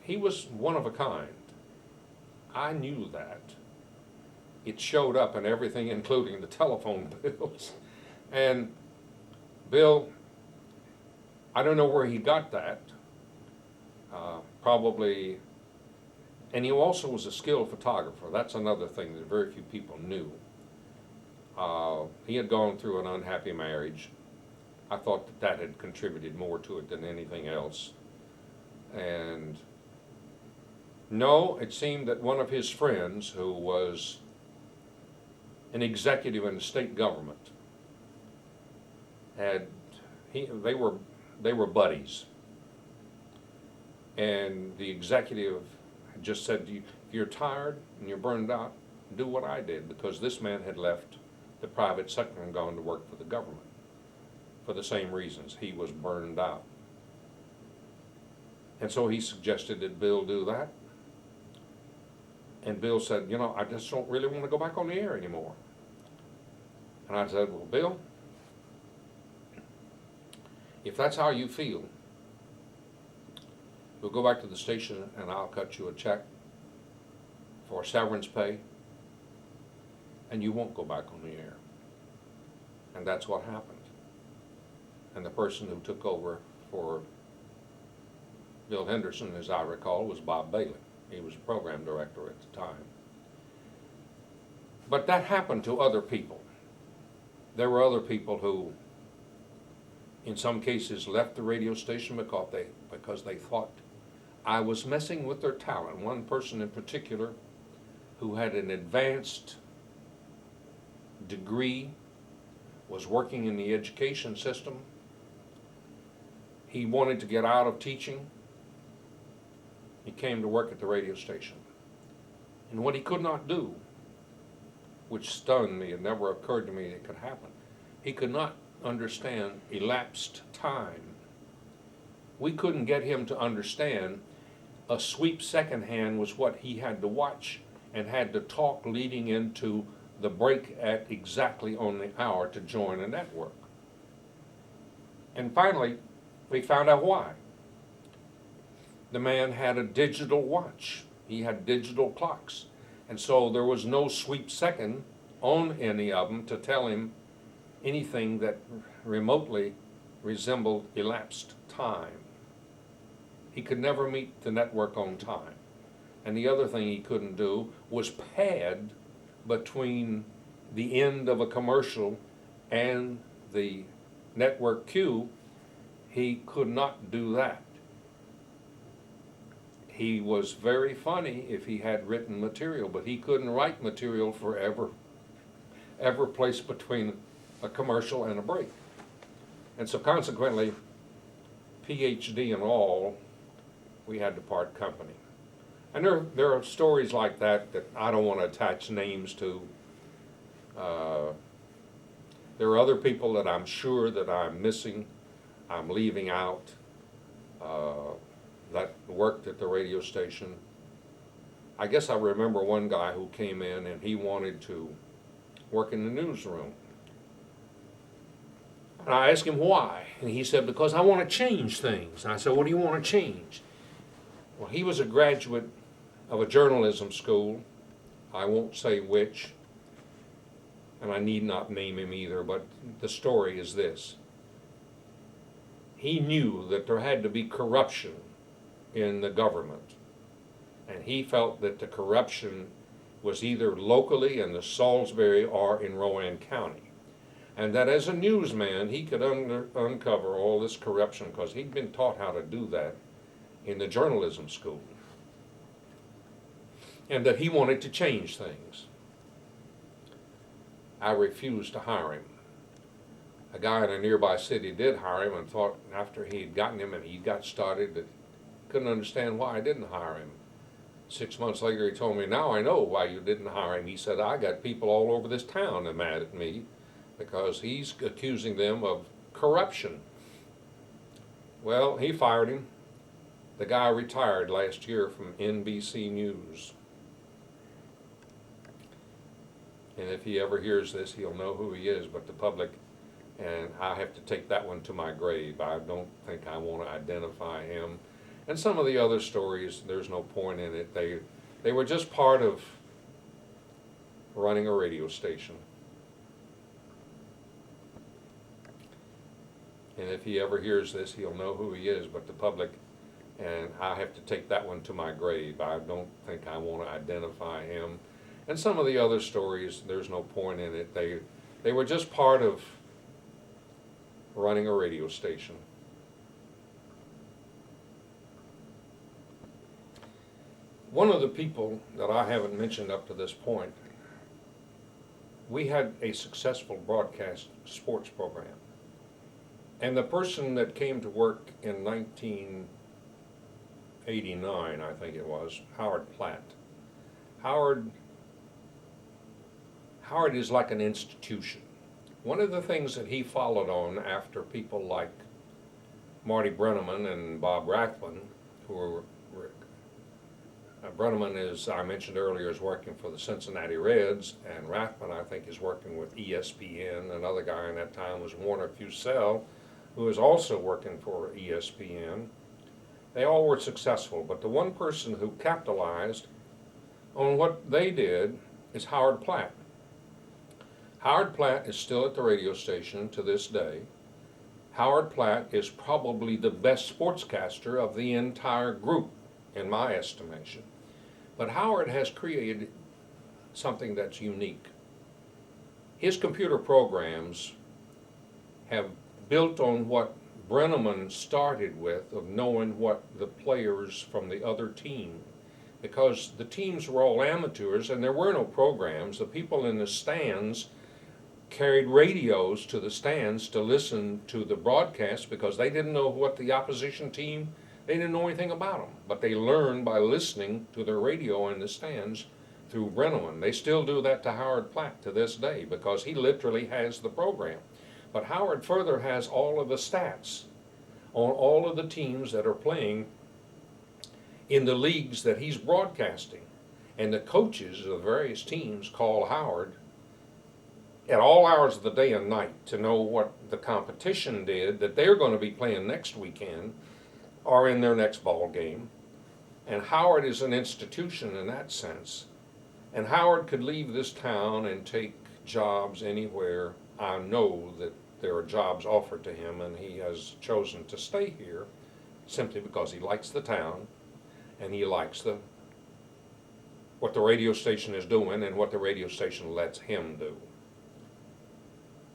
he was one of a kind. I knew that. It showed up in everything, including the telephone bills. And Bill, I don't know where he got that. Probably, and he also was a skilled photographer. That's another thing that very few people knew. He had gone through an unhappy marriage. I thought that that had contributed more to it than anything else. And no, it seemed that one of his friends, who was an executive in the state government, they were buddies. And the executive just said, if you're tired and you're burned out, do what I did, because this man had left the private sector and gone to work for the government for the same reasons. He was burned out. And so he suggested that Bill do that. And Bill said, I just don't really want to go back on the air anymore. And I said, well, Bill, if that's how you feel, we'll go back to the station and I'll cut you a check for severance pay, and you won't go back on the air. And that's what happened. And the person who took over for Bill Henderson, as I recall, was Bob Bailey. He was program director at the time. But that happened to other people. There were other people who, in some cases, left the radio station because they thought I was messing with their talent. One person in particular, who had an advanced degree, was working in the education system. He wanted to get out of teaching. He came to work at the radio station. And what he could not do, which stunned me, it never occurred to me it could happen, he could not understand elapsed time. We couldn't get him to understand a sweep second hand was what he had to watch and had to talk leading into the break at exactly on the hour to join a network. And finally, we found out why. The man had a digital watch. He had digital clocks. And so there was no sweep second on any of them to tell him anything that remotely resembled elapsed time. He could never meet the network on time. And the other thing he couldn't do was pad between the end of a commercial and the network cue. He could not do that. He was very funny if he had written material, but he couldn't write material forever, ever placed between a commercial and a break. And so consequently, PhD and all, we had to part company. And there are stories like that I don't want to attach names to. There are other people that I'm sure that I'm missing, I'm leaving out, that worked at the radio station. I guess I remember one guy who came in and he wanted to work in the newsroom. And I asked him why, and he said, because I want to change things. And I said, what do you want to change? Well, he was a graduate of a journalism school. I won't say which, and I need not name him either, but the story is this. He knew that there had to be corruption in the government, and he felt that the corruption was either locally in the Salisbury or in Rowan County, and that as a newsman he could uncover all this corruption because he'd been taught how to do that in the journalism school, and that he wanted to change things. I refused to hire him. A guy in a nearby city did hire him and thought after he had gotten him and he got started that couldn't understand why I didn't hire him. 6 months later he told me, now I know why you didn't hire him. He said, I got people all over this town that are mad at me because he's accusing them of corruption. Well, he fired him. The guy retired last year from NBC News. And if he ever hears this, he'll know who he is, but the public, and I have to take that one to my grave. I don't think I want to identify him. And some of the other stories, there's no point in it. They were just part of running a radio station. And if he ever hears this, he'll know who he is, but the public, and I have to take that one to my grave. I don't think I want to identify him. And some of the other stories, there's no point in it. They were just part of running a radio station. One of the people that I haven't mentioned up to this point, we had a successful broadcast sports program. And the person that came to work in 1989, I think it was, Howard Platt. Howard is like an institution. One of the things that he followed on after people like Marty Brenneman and Bob Rathbun, who were Brenneman, as I mentioned earlier, is working for the Cincinnati Reds, and Rathbun, I think, is working with ESPN. Another guy in that time was Warner Fusell, who is also working for ESPN. They all were successful, but the one person who capitalized on what they did is Howard Platt. Howard Platt is still at the radio station to this day. Howard Platt is probably the best sportscaster of the entire group, in my estimation. But Howard has created something that's unique. His computer programs have built on what Brenneman started with, of knowing what the players from the other team, because the teams were all amateurs and there were no programs. The people in the stands carried radios to the stands to listen to the broadcast because they didn't know what the opposition team, they didn't know anything about them, but they learned by listening to their radio in the stands through Brenneman. They still do that to Howard Platt to this day because he literally has the program. But Howard further has all of the stats on all of the teams that are playing in the leagues that he's broadcasting. And the coaches of the various teams call Howard at all hours of the day and night to know what the competition did that they're going to be playing next weekend or in their next ball game. And Howard is an institution in that sense. And Howard could leave this town and take jobs anywhere. I know that there are jobs offered to him, and he has chosen to stay here simply because he likes the town and he likes what the radio station is doing and what the radio station lets him do.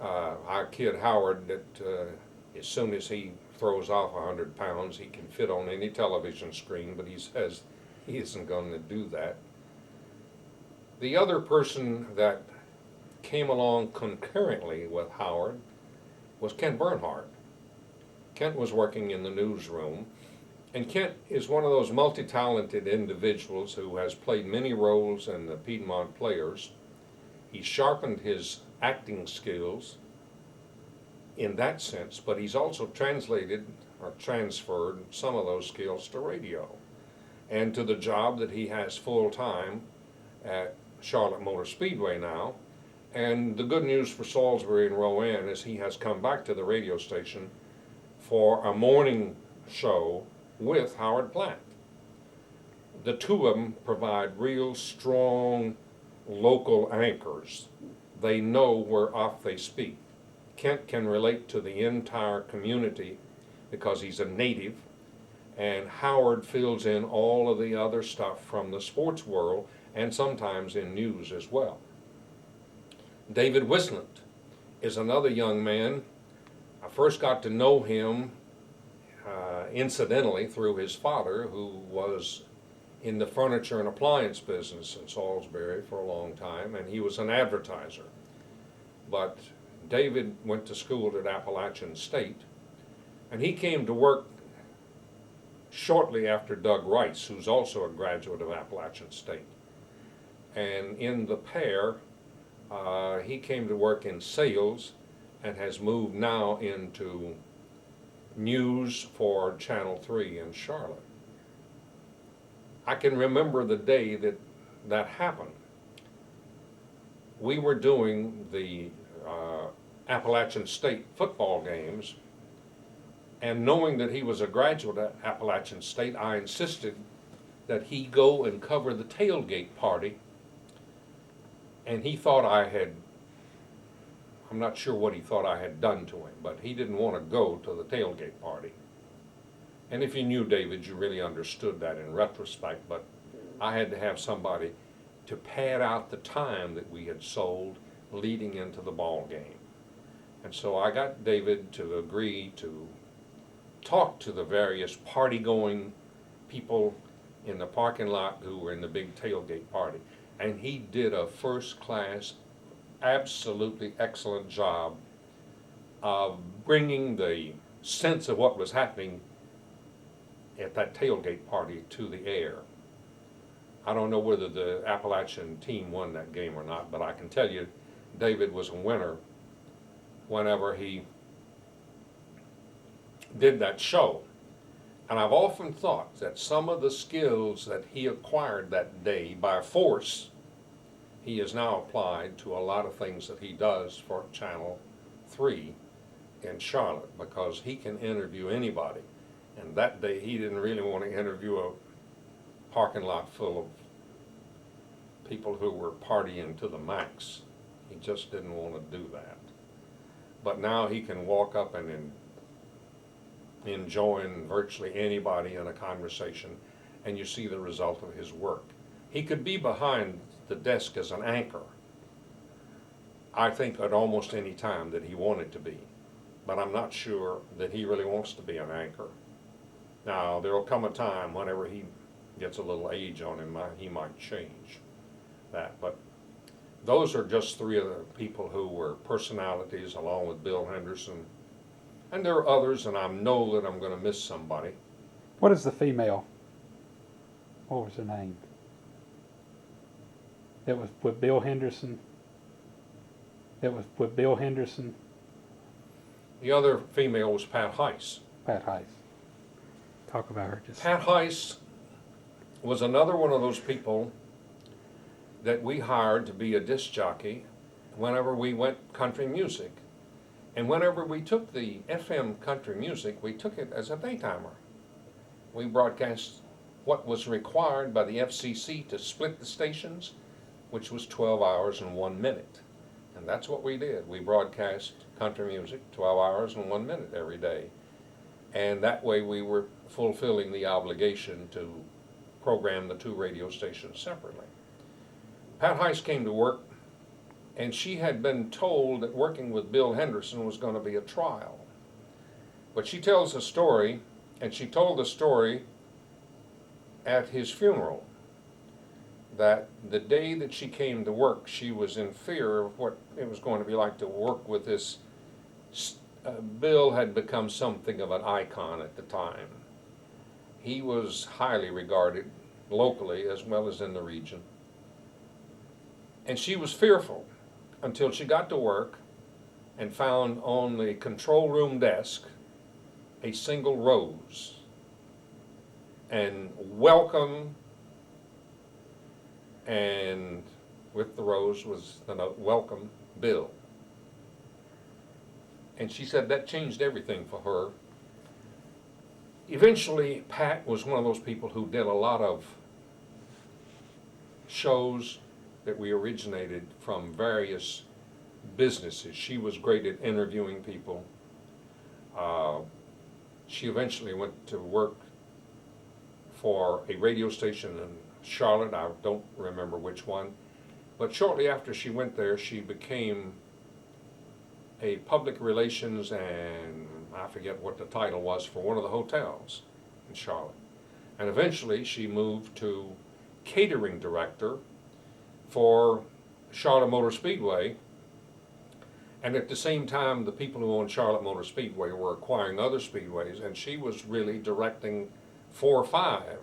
I kid Howard that as soon as he throws off 100 pounds, he can fit on any television screen, but he says he isn't going to do that. The other person that came along concurrently with Howard was Kent Bernhardt. Kent was working in the newsroom, and Kent is one of those multi-talented individuals who has played many roles in the Piedmont Players. He sharpened his acting skills in that sense, but he's also translated or transferred some of those skills to radio and to the job that he has full-time at Charlotte Motor Speedway now. And the good news for Salisbury and Rowan is he has come back to the radio station for a morning show with Howard Platt. The two of them provide real strong local anchors. They know whereof they speak. Kent can relate to the entire community because he's a native, and Howard fills in all of the other stuff from the sports world and sometimes in news as well. David Wislant is another young man. I first got to know him incidentally through his father, who was in the furniture and appliance business in Salisbury for a long time, and he was an advertiser. But David went to school at Appalachian State, and he came to work shortly after Doug Rice, who's also a graduate of Appalachian State. And in the pair, he came to work in sales and has moved now into news for Channel 3 in Charlotte. I can remember the day that happened. We were doing the Appalachian State football games And knowing that he was a graduate at Appalachian State, I insisted that he go and cover the tailgate party. And he thought I'm not sure what he thought I had done to him, but he didn't want to go to the tailgate party. And if you knew David, you really understood that in retrospect, but I had to have somebody to pad out the time that we had sold leading into the ball game. And so I got David to agree to talk to the various party-going people in the parking lot who were in the big tailgate party. And he did a first-class, absolutely excellent job of bringing the sense of what was happening at that tailgate party to the air. I don't know whether the Appalachian team won that game or not, but I can tell you David was a winner whenever he did that show. And I've often thought that some of the skills that he acquired that day by force, he has now applied to a lot of things that he does for Channel 3 in Charlotte, because he can interview anybody. And that day he didn't really want to interview a parking lot full of people who were partying to the max. He just didn't want to do that. But now he can walk up and join virtually anybody in a conversation, and you see the result of his work. He could be behind the desk as an anchor, I think, at almost any time that he wanted to be. But I'm not sure that he really wants to be an anchor. Now, there will come a time whenever he gets a little age on him, he might change that. But those are just three of the people who were personalities, along with Bill Henderson. And there are others, and I know that I'm going to miss somebody. What is the female? What was her name? It was with Bill Henderson. It was with Bill Henderson. The other female was Pat Heiss. Pat Heiss. Talk about her just. Pat Heiss was another one of those people that we hired to be a disc jockey whenever we went country music. And whenever we took the FM country music, we took it as a daytimer. We broadcast what was required by the FCC to split the stations, which was 12 hours and 1 minute. And that's what we did. We broadcast country music 12 hours and 1 minute every day. And that way we were fulfilling the obligation to program the two radio stations separately. Pat Heiss came to work, and she had been told that working with Bill Henderson was going to be a trial. But she tells a story, and she told the story at his funeral, that the day that she came to work, she was in fear of what it was going to be like to work with this. Bill had become something of an icon at the time. He was highly regarded locally as well as in the region. And she was fearful until she got to work and found on the control room desk a single rose. And welcome, and with the rose was the note, "Welcome, Bill." And she said that changed everything for her. Eventually, Pat was one of those people who did a lot of shows that we originated from various businesses. She was great at interviewing people. She eventually went to work for a radio station in Charlotte. I don't remember which one. But shortly after she went there, she became a public relations, and I forget what the title was, for one of the hotels in Charlotte. And eventually she moved to catering director for Charlotte Motor Speedway. And at the same time, the people who owned Charlotte Motor Speedway were acquiring other speedways, and she was really directing 4 or 5